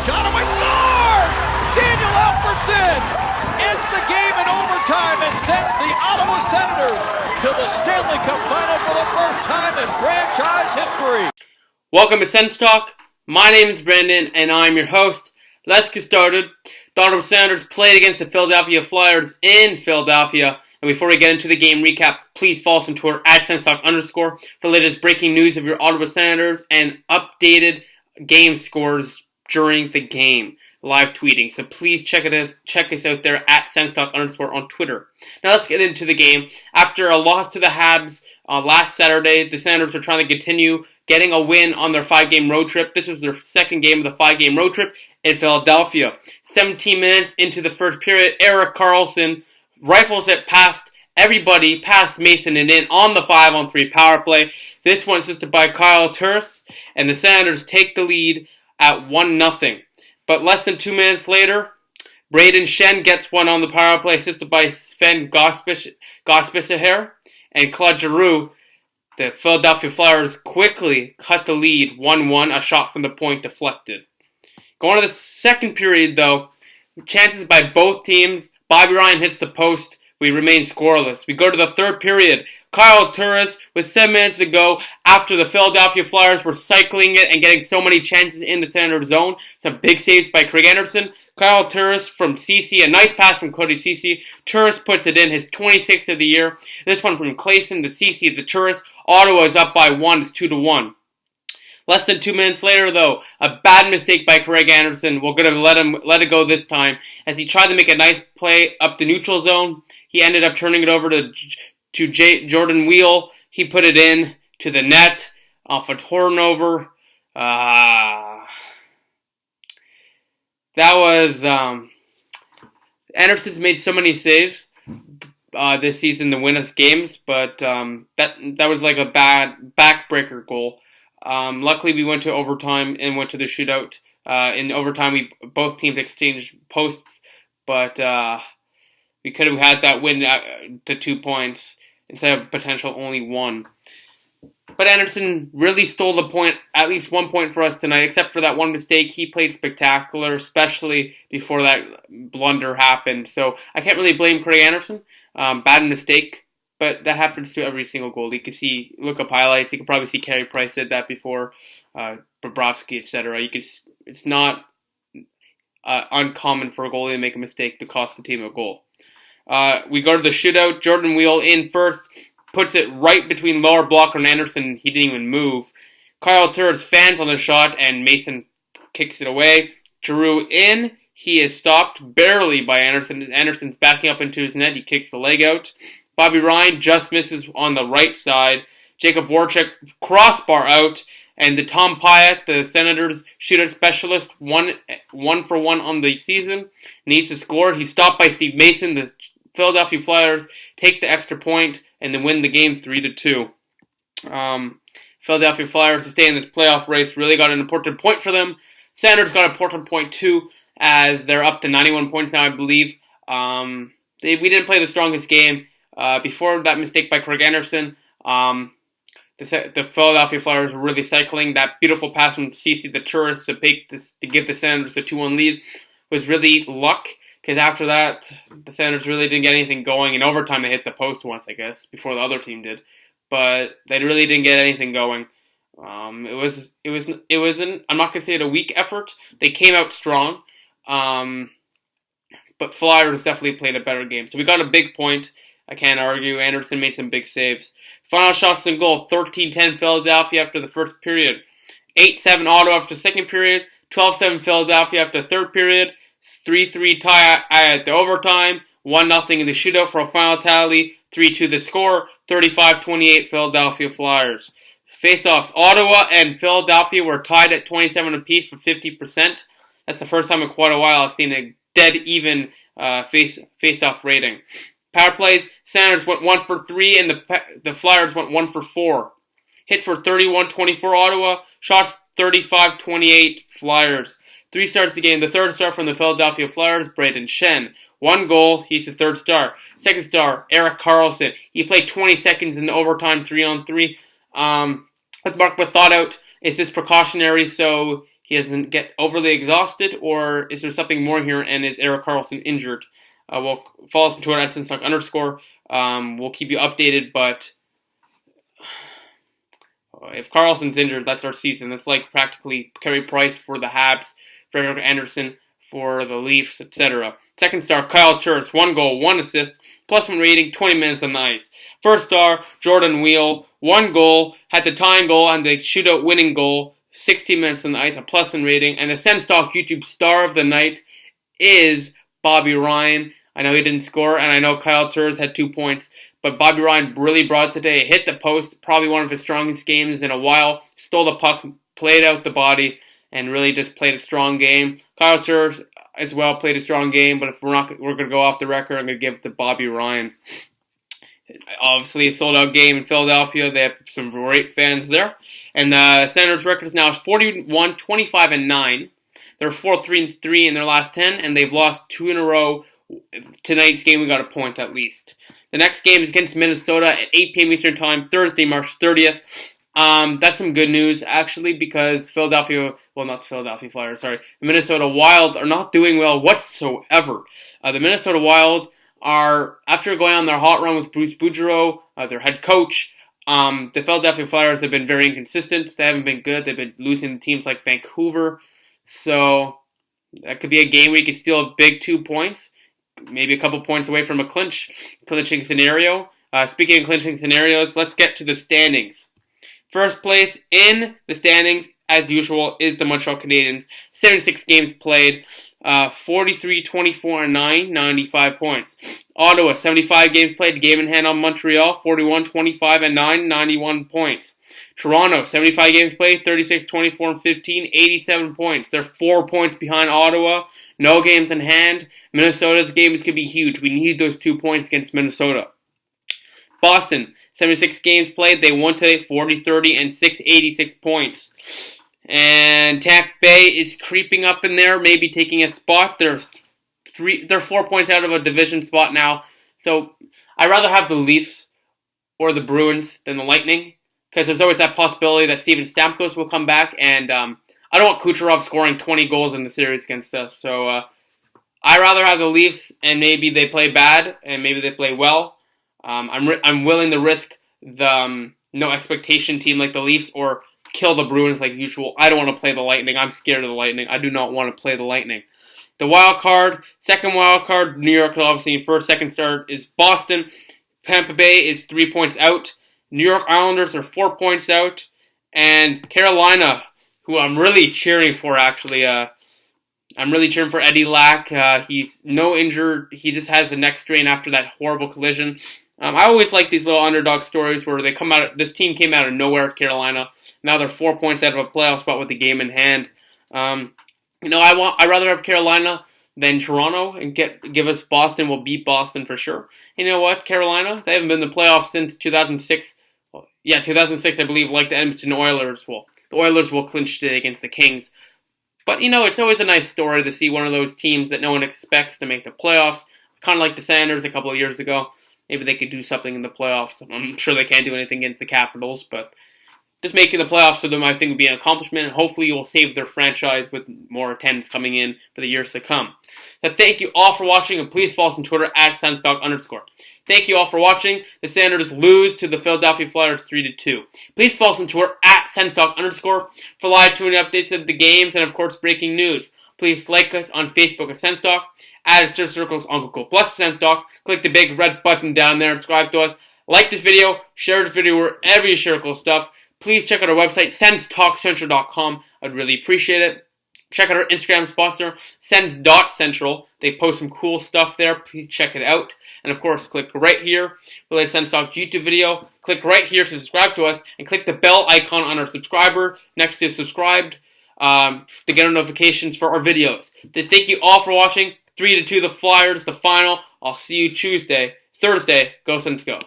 shot away, score! Daniel Alfredson ends the game in overtime and sends the Ottawa Senators to the Stanley Cup Final for the first time in franchise history. Welcome to SENS Talk. My name is Brendan and I'm your host. Let's get started. The Ottawa Senators played against the Philadelphia Flyers in Philadelphia. And before we get into the game recap, please follow us on Twitter at @SensTalk_ for the latest breaking news of your Ottawa Senators and updated game scores during the game. Live tweeting. So please check us out there at SensTalk_ on Twitter. Now let's get into the game. After a loss to the Habs last Saturday, the Senators are trying to continue getting a win on their 5-game road trip. This was their second game of the 5-game road trip in Philadelphia. 17 minutes into the first period, Erik Karlsson rifles it past everybody, past Mason and in on the 5-on-3 power play. This one assisted by Kyle Turris, and the Senators take the lead at 1-0. But less than 2 minutes later, Brayden Schenn gets one on the power play, assisted by Sven Gospischer and Claude Giroux. The Philadelphia Flyers quickly cut the lead 1-1, a shot from the point deflected. Going to the second period, though, chances by both teams. Bobby Ryan hits the post. We remain scoreless. We go to the third period. Kyle Turris, with 7 minutes to go, after the Philadelphia Flyers were cycling it and getting so many chances in the Senator zone. Some big saves by Craig Anderson. Kyle Turris from Ceci, a nice pass from Cody Ceci. Turris puts it in, his 26th of the year. This one from Clayson to Ceci to Turris. Ottawa is up by 1. It's 2-1. Less than 2 minutes later, though, a bad mistake by Craig Anderson. We're going to let it go this time. As he tried to make a nice play up the neutral zone, he ended up turning it over to Jordan Weal. He put it in to the net off a turnover. That was Anderson's made so many saves this season to win us games, but that was like a bad backbreaker goal. Luckily, we went to overtime and went to the shootout. In overtime, both teams exchanged posts, but we could have had that win to 2 points instead of potential only 1. But Anderson really stole the point, at least 1 point for us tonight, except for that one mistake. He played spectacular, especially before that blunder happened. So I can't really blame Craig Anderson. Bad mistake. But that happens to every single goal. You can see, look up highlights. You can probably see Carey Price did that before, Bobrovsky, etc. It's not uncommon for a goalie to make a mistake to cost the team a goal. We go to the shootout. Jordan Weal in first, puts it right between lower blocker and Anderson. He didn't even move. Kyle Turris fans on the shot, and Mason kicks it away. Giroux in. He is stopped barely by Anderson. Anderson's backing up into his net. He kicks the leg out. Bobby Ryan just misses on the right side. Jacob Voracek crossbar out. And the Tom Pyatt, the Senators shootout specialist, one for one on the season, needs to score. He's stopped by Steve Mason. The Philadelphia Flyers take the extra point and then win the game 3-2. Philadelphia Flyers to stay in this playoff race really got an important point for them. Senators got an important point too, as they're up to 91 points now, I believe. We didn't play the strongest game. Before that mistake by Craig Anderson, the Philadelphia Flyers were really cycling. That beautiful pass from Ceci to Turris to give the Senators a 2-1 lead was really luck, because after that, the Senators really didn't get anything going. In overtime, they hit the post once, I guess, before the other team did. But they really didn't get anything going. It wasn't, I'm not going to say it a weak effort. They came out strong. But Flyers definitely played a better game. So we got a big point. I can't argue. Anderson made some big saves. Final shots and goal, 13-10 Philadelphia after the first period. 8-7 Ottawa after the second period. 12-7 Philadelphia after the third period. 3-3 tie at the overtime. 1-0 in the shootout for a final tally. 3-2 the score. 35-28 Philadelphia Flyers. Face-offs. Ottawa and Philadelphia were tied at 27 apiece for 50%. That's the first time in quite a while I've seen a dead even face-off rating. Power plays, Senators went 1 for 3 and the Flyers went 1 for 4. Hits for 31-24 Ottawa, shots 35-28 Flyers. 3 starts of the game. The third star from the Philadelphia Flyers, Brayden Schenn. 1 goal, he's the third star. Second star, Erik Karlsson. He played 20 seconds in the overtime 3-on-3. With Mark thought out, is this precautionary so he doesn't get overly exhausted, or is there something more here, and is Erik Karlsson injured? We'll follow us on Twitter at @SENSTOCK_. We'll keep you updated, but if Karlsson's injured, that's our season. That's like practically Carey Price for the Habs, Frederik Andersen for the Leafs, etc. Second star, Kyle Turris, 1 goal, 1 assist, +1 rating, 20 minutes on the ice. First star, Jordan Wheel, 1 goal, had the tying goal and the shootout winning goal, 16 minutes on the ice, a +1 rating. And the SENS Talk YouTube star of the night is Bobby Ryan. I know he didn't score, and I know Kyle Turris had 2 points, but Bobby Ryan really brought it today. Hit the post, probably one of his strongest games in a while. Stole the puck, played out the body, and really just played a strong game. Kyle Turris as well played a strong game, but if we're going to go off the record, I'm going to give it to Bobby Ryan. Obviously, a sold-out game in Philadelphia. They have some great fans there. And the Senators' record is now 41, 25, and 9. They're 4-3-3 in their last 10, and they've lost 2 in a row. Tonight's game, we got a point at least. The next game is against Minnesota at 8 p.m. Eastern Time, Thursday, March 30th. That's some good news, actually, because not the Philadelphia Flyers, sorry. The Minnesota Wild are not doing well whatsoever. The Minnesota Wild are, after going on their hot run with Bruce Boudreau, their head coach, the Philadelphia Flyers have been very inconsistent. They haven't been good. They've been losing to teams like Vancouver. So that could be a game where you could steal a big 2 points, maybe a couple points away from a clinching scenario. Speaking of clinching scenarios, let's get to the standings. First place in the standings, as usual, is the Montreal Canadiens. 76 games played, 43, 24, and 9, 95 points. Ottawa, 75 games played, game in hand on Montreal, 41, 25, and 9, 91 points. Toronto, 75 games played, 36, 24, and 15, 87 points. They're 4 points behind Ottawa. No games in hand. Minnesota's games could be huge. We need those 2 points against Minnesota. Boston, 76 games played. They won today, 40, 30, and 6, 86 points. And Tampa Bay is creeping up in there, maybe taking a spot. They're 4 points out of a division spot now. So I'd rather have the Leafs or the Bruins than the Lightning, because there's always that possibility that Steven Stamkos will come back, and I don't want Kucherov scoring 20 goals in the series against us. So I'd rather have the Leafs, and maybe they play bad, and maybe they play well. I'm willing to risk the no expectation team like the Leafs, or kill the Bruins like usual. I don't want to play the Lightning. I'm scared of the Lightning. I do not want to play the Lightning. The wild card, second wild card, New York obviously in first. Second start is Boston. Tampa Bay is 3 points out. New York Islanders are 4 points out. And Carolina, who I'm really cheering for, actually. I'm really cheering for Eddie Lack. He's no injured. He just has a neck strain after that horrible collision. I always like these little underdog stories where they come out. This team came out of nowhere, Carolina. Now they're 4 points out of a playoff spot with the game in hand. I'd rather have Carolina than Toronto and give us Boston. We'll beat Boston for sure. You know what, Carolina? They haven't been in the playoffs since 2006. 2006, I believe, like the Edmonton Oilers. Well, the Oilers will clinch today against the Kings. But, it's always a nice story to see one of those teams that no one expects to make the playoffs. Kind of like the Senators a couple of years ago. Maybe they could do something in the playoffs. I'm sure they can't do anything against the Capitals, but just making the playoffs for them, I think, would be an accomplishment, and hopefully it will save their franchise with more attendance coming in for the years to come. So thank you all for watching, and please follow us on Twitter at @Senstock_. Thank you all for watching. The Senators lose to the Philadelphia Flyers 3-2. Please follow us on Twitter at @Senstock_ for live tweeting updates of the games and, of course, breaking news. Please like us on Facebook at SenStock, add a search circles on Google Plus SenStock, click the big red button down there and subscribe to us. Like this video, share the video wherever you share cool stuff. Please check out our website, SensTalkCentral.com. I'd really appreciate it. Check out our Instagram sponsor, Sens.Central. They post some cool stuff there. Please check it out. And of course, click right here for the Sens Talk YouTube video. Click right here to subscribe to us, and click the bell icon on our subscriber next to subscribed to get our notifications for our videos. Thank you all for watching. 3-2 the Flyers, the final. I'll see you Thursday. Go Sens Go.